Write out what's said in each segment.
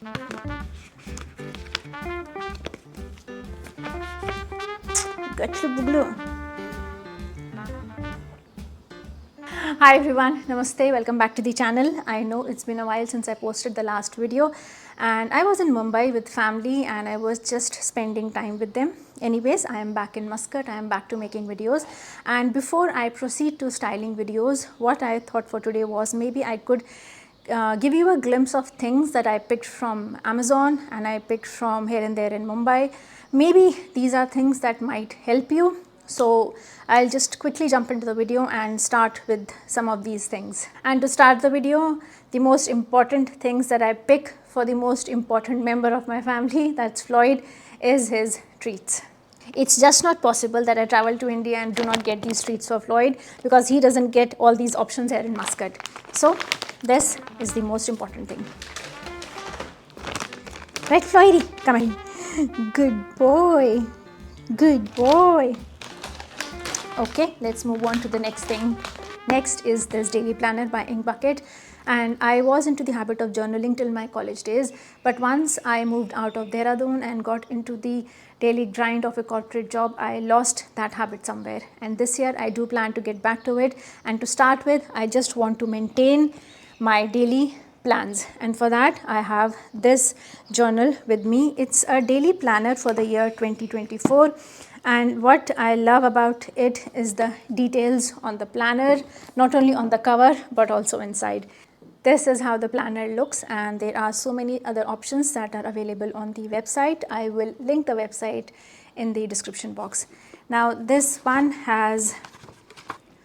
Hi everyone, Namaste, welcome back to the channel. I know it's been a while since I posted the last video and I was in Mumbai with family and I was just spending time with them. Anyways, I am back in Muscat, I am back to making videos, and before I proceed to styling videos, what I thought for today was maybe I could give you a glimpse of things that I picked from Amazon and I picked from here and there in Mumbai. Maybe these are things that might help you. So I'll just quickly jump into the video and start with some of these things. And to start the video, the most important things that I pick for the most important member of my family, that's Floyd, is his treats. It's just not possible that I travel to India and do not get these treats for Floyd, because he doesn't get all these options here in Muscat. So this is the most important thing. Right, Floydy? Come in. Good boy. Good boy. Okay, let's move on to the next thing. Next is this daily planner by InkBucket, and I was into the habit of journaling till my college days, but once I moved out of Dehradun and got into the daily grind of a corporate job, I lost that habit somewhere, and this year I do plan to get back to it. And to start with, I just want to maintain my daily plans, and for that I have this journal with me. It's a daily planner for the year 2024, and what I love about it is the details on the planner, not only on the cover but also inside. This is how the planner looks, and there are so many other options that are available on the website. I will link the website in the description box. Now this one has,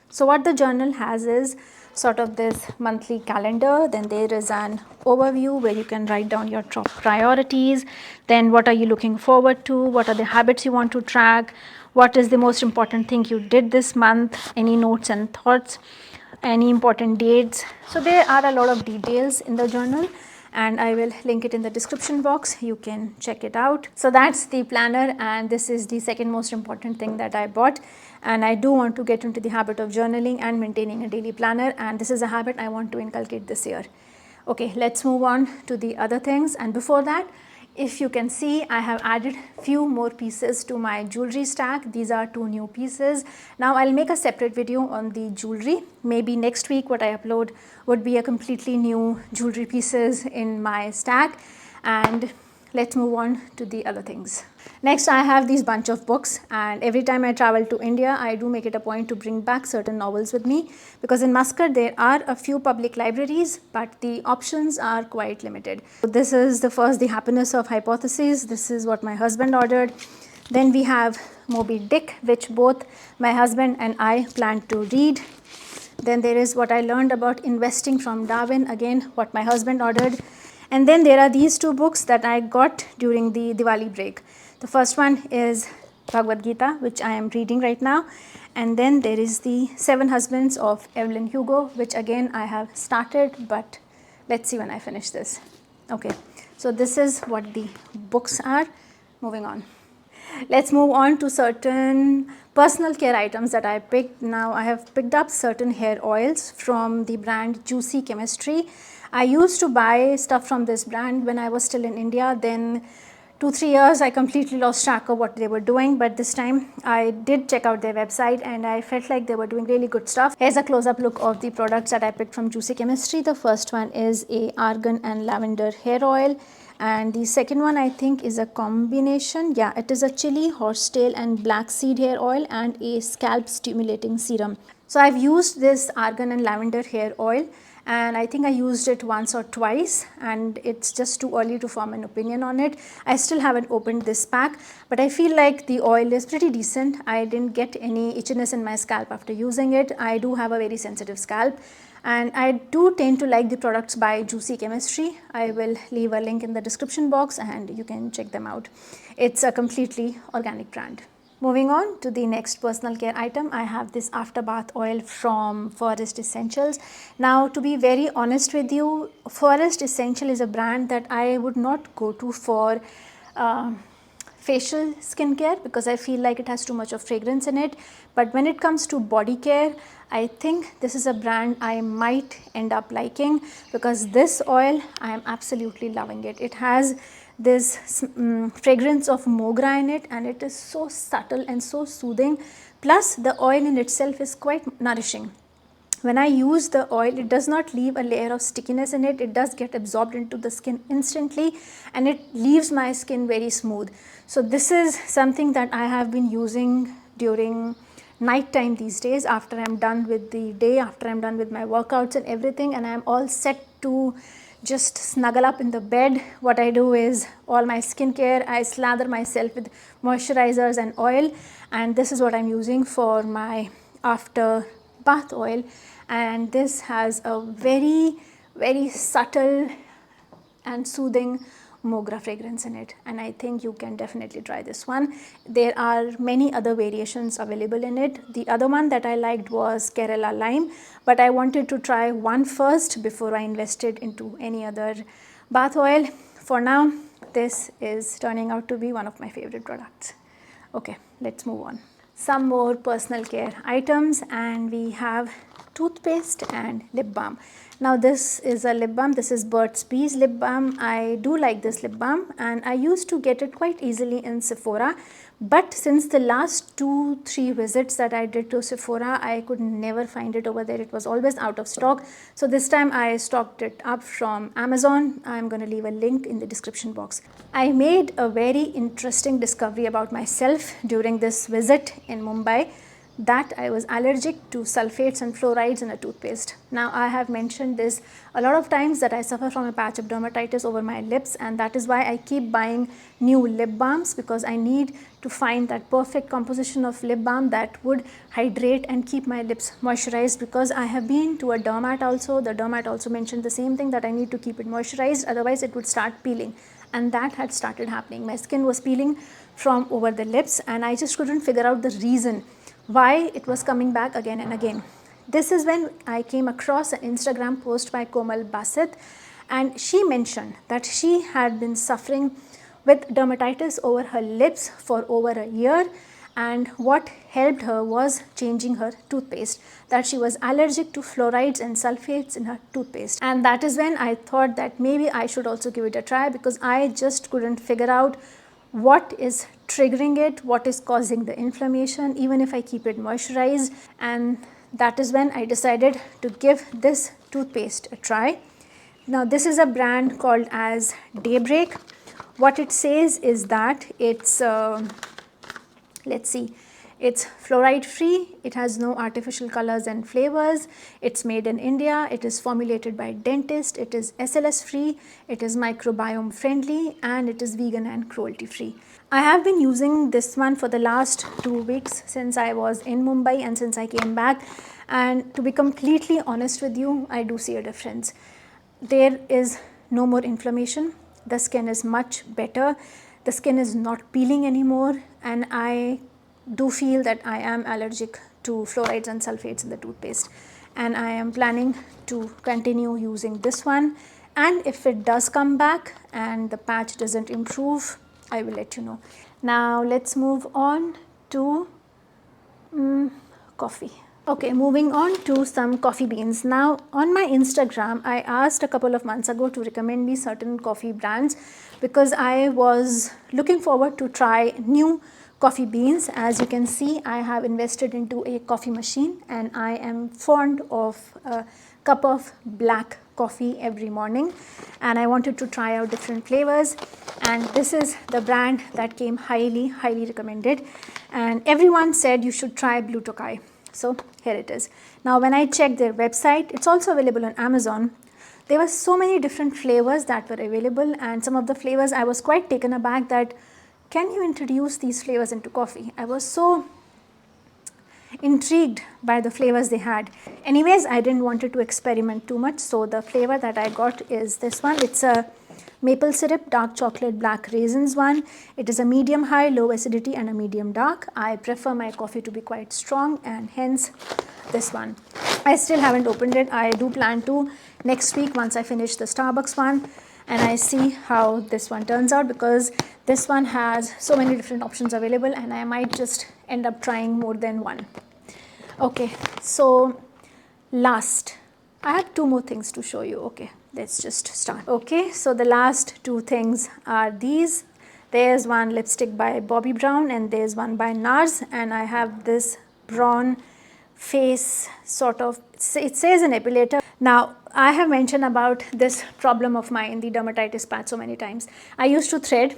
so what the journal has is sort of this monthly calendar. Then there is an overview where you can write down your top priorities. Then what are you looking forward to? What are the habits you want to track? What is the most important thing you did this month? Any notes and thoughts? Any important dates? So there are a lot of details in the journal, and I will link it in the description box. You can check it out. So that's the planner, and this is the second most important thing that I bought. And I do want to get into the habit of journaling and maintaining a daily planner, and this is a habit I want to inculcate this year. Okay, let's move on to the other things. And before that, if you can see, I have added few more pieces to my jewelry stack. These are 2 new pieces. Now I'll make a separate video on the jewelry. Maybe next week what I upload would be a completely new jewelry pieces in my stack. And let's move on to the other things. Next, I have these bunch of books, and every time I travel to India, I do make it a point to bring back certain novels with me, because in Muscat there are a few public libraries, but the options are quite limited. So this is the first, The Happiness of Hypotheses. This is what my husband ordered. Then we have Moby Dick, which both my husband and I plan to read. Then there is What I Learned About Investing from Darwin, again what my husband ordered. And then there are these 2 books that I got during the Diwali break. The first one is Bhagavad Gita, which I am reading right now. And then there is the 7 Husbands of Evelyn Hugo, which again I have started, but let's see when I finish this. Okay, so this is what the books are. Moving on. Let's move on to certain personal care items that I picked. Now I have picked up certain hair oils from the brand Juicy Chemistry. I used to buy stuff from this brand when I was still in India. Then 2-3 years I completely lost track of what they were doing, but this time I did check out their website and I felt like they were doing really good stuff. Here's a close-up look of the products that I picked from Juicy Chemistry. The first one is a argan and lavender hair oil, and the second one I think is a combination. Yeah, it is a chili, horsetail and black seed hair oil and a scalp stimulating serum. So I've used this argan and lavender hair oil, and I think I used it once or twice, and it's just too early to form an opinion on it. I still haven't opened this pack, but I feel like the oil is pretty decent. I didn't get any itchiness in my scalp after using it. I do have a very sensitive scalp, and I do tend to like the products by Juicy Chemistry. I will leave a link in the description box and you can check them out. It's a completely organic brand. Moving on to the next personal care item, I have this after bath oil from Forest Essentials. Now, to be very honest with you, Forest Essential is a brand that I would not go to for facial skincare because I feel like it has too much of fragrance in it. But when it comes to body care, I think this is a brand I might end up liking because this oil, I am absolutely loving it. It has this fragrance of mogra in it, and it is so subtle and so soothing. Plus the oil in itself is quite nourishing. When I use the oil, it does not leave a layer of stickiness in it. It does get absorbed into the skin instantly, and it leaves my skin very smooth. So this is something that I have been using during night time these days after I am done with the day, after I am done with my workouts and everything, and I am all set to just snuggle up in the bed. What I do is all my skincare, I slather myself with moisturizers and oil, and this is what I'm using for my after bath oil. And this has a very, very subtle and soothing mogra fragrance in it, and I think you can definitely try this one. There are many other variations available in it. The other one that I liked was Kerala Lime, but I wanted to try one first before I invested into any other bath oil. For now, this is turning out to be one of my favorite products. Okay, let's move on. Some more personal care items, and we have toothpaste and lip balm. Now this is a lip balm. This is Burts Bees lip balm. I do like this lip balm, and I used to get it quite easily in Sephora, but since the last 2-3 visits that I did to Sephora, I could never find it over there. It was always out of stock. So this time I stocked it up from Amazon. I'm going to leave a link in the description box. I made a very interesting discovery about myself during this visit in Mumbai, that I was allergic to sulfates and fluorides in a toothpaste. Now I have mentioned this a lot of times that I suffer from a patch of dermatitis over my lips, and that is why I keep buying new lip balms, because I need to find that perfect composition of lip balm that would hydrate and keep my lips moisturized, because I have been to a dermat also. The dermat also mentioned the same thing, that I need to keep it moisturized, otherwise it would start peeling, and that had started happening. My skin was peeling from over the lips, and I just couldn't figure out the reason why it was coming back again and again. This is when I came across an Instagram post by Komal Basit, and she mentioned that she had been suffering with dermatitis over her lips for over a year, and what helped her was changing her toothpaste, that she was allergic to fluorides and sulfates in her toothpaste. And that is when I thought that maybe I should also give it a try, because I just couldn't figure out what is triggering it, what is causing the inflammation, even if I keep it moisturized. And that is when I decided to give this toothpaste a try. Now this is a brand called as DayBreak. What it says is that it's let's see, it's fluoride free, it has no artificial colors and flavors, it's made in India, it is formulated by dentist, it is SLS free, it is microbiome friendly, and it is vegan and cruelty free. I have been using this one for the last 2 weeks since I was in Mumbai and since I came back, and to be completely honest with you, I do see a difference. There is no more inflammation, the skin is much better, the skin is not peeling anymore, and I do feel that I am allergic to fluorides and sulfates in the toothpaste, and I am planning to continue using this one. And if it does come back and the patch doesn't improve, I will let you know. Now let's move on to coffee. Okay, moving on to some coffee beans. Now on my Instagram, I asked a couple of months ago to recommend me certain coffee brands, because I was looking forward to try new coffee beans. As you can see, I have invested into a coffee machine, and I am fond of a cup of black coffee every morning, and I wanted to try out different flavors, and this is the brand that came highly recommended, and everyone said you should try Blue Tokai. So here it is. Now when I checked their website, it's also available on Amazon. There were so many different flavors that were available, and some of the flavors I was quite taken aback that, can you introduce these flavors into coffee? I was so intrigued by the flavors they had. Anyways, I didn't want to experiment too much, so the flavor that I got is this one. It's a maple syrup, dark chocolate, black raisins one. It is a medium high, low acidity, and a medium dark. I prefer my coffee to be quite strong, and hence this one. I still haven't opened it. I do plan to next week once I finish the Starbucks one. and I see how this one turns out, because this one has so many different options available and I might just end up trying more than one. Okay, so last, I have 2 more things to show you. Okay, let's just start. Okay, so the last 2 things are these. There's one lipstick by Braun and there's one by NARS, and I have this Braun face sort of, it says an epilator. Now I have mentioned about this problem of mine, the dermatitis patch, so many times. I used to thread,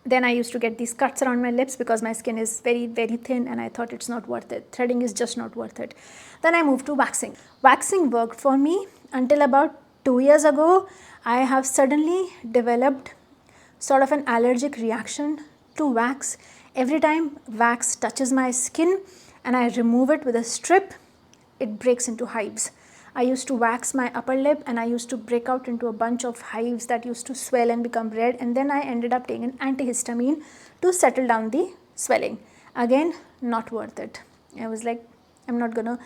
then I used to get these cuts around my lips because my skin is very thin and I thought it's not worth it. Threading is just not worth it. Then I moved to waxing. Waxing worked for me until about 2 years ago. I have suddenly developed sort of an allergic reaction to wax. Every time wax touches my skin and I remove it with a strip, it breaks into hives. I used to wax my upper lip and I used to break out into a bunch of hives that used to swell and become red, and then I ended up taking antihistamine to settle down the swelling. Again, not worth it. I was like, I'm not gonna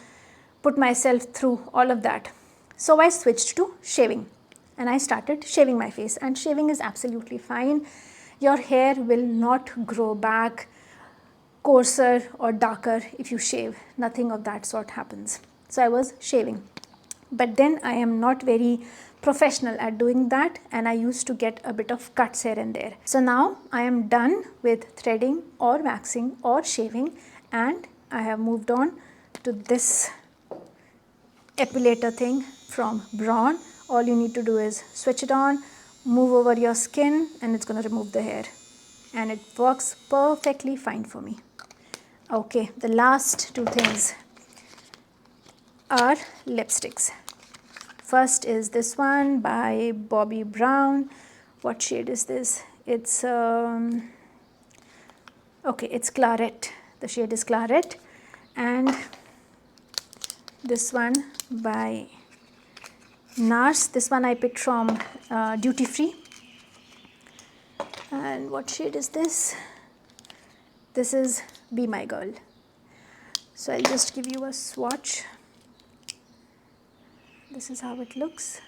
put myself through all of that. So I switched to shaving and I started shaving my face, and shaving is absolutely fine. Your hair will not grow back coarser or darker if you shave. Nothing of that sort happens. So I was shaving. But then I am not very professional at doing that, and I used to get a bit of cuts here and there. So now I am done with threading or waxing or shaving, and I have moved on to this epilator thing from Braun. All you need to do is switch it on, move over your skin, and it's going to remove the hair, and it works perfectly fine for me. Okay, the last 2 things are lipsticks. First is this one by Braun. What shade is this? It's okay, it's Claret. The shade is Claret. And this one by NARS. This one I picked from Duty Free. And what shade is this? This is Be My Girl. So I'll just give you a swatch. This is how it looks.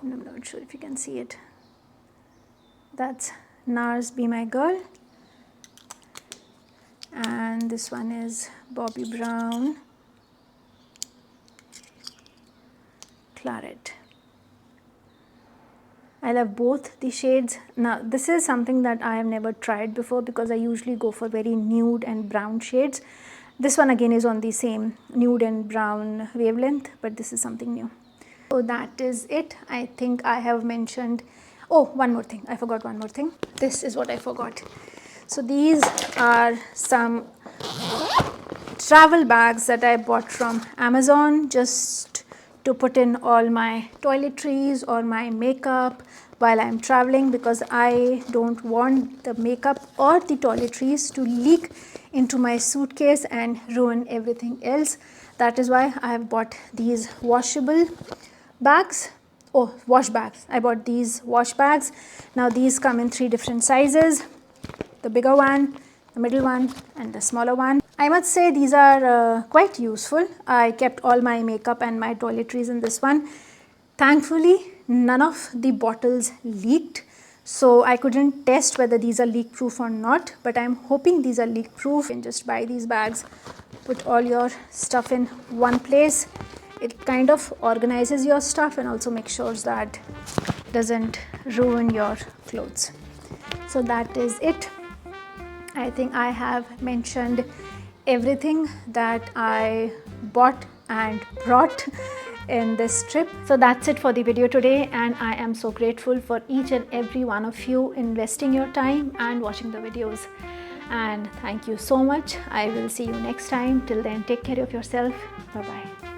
And I'm not sure if you can see it. That's NARS Be My Girl. And this one is Braun Claret. I love both the shades. Now this is something that I have never tried before because I usually go for very nude and brown shades. This one again is on the same nude and brown wavelength, but this is something new. So that is it. I think I have mentioned, oh, one more thing. I forgot one more thing. This is what I forgot. So these are some travel bags that I bought from Amazon just to put in all my toiletries or my makeup while I'm traveling, because I don't want the makeup or the toiletries to leak into my suitcase and ruin everything else. That is why I have bought these washable bags. Oh, wash bags. I bought these wash bags. Now these come in 3 different sizes. The bigger one, the middle one, and the smaller one. I must say these are quite useful. I kept all my makeup and my toiletries in this one. Thankfully, none of the bottles leaked, so I couldn't test whether these are leak proof or not, but I'm hoping these are leak proof. You can just buy these bags, put all your stuff in one place. It kind of organizes your stuff and also makes sure that it doesn't ruin your clothes. So that is it. I think I have mentioned everything that I bought and brought in this trip. So that's it for the video today, and I am so grateful for each and every one of you investing your time and watching the videos. And thank you so much. I will see you next time. Till then, take care of yourself. Bye bye.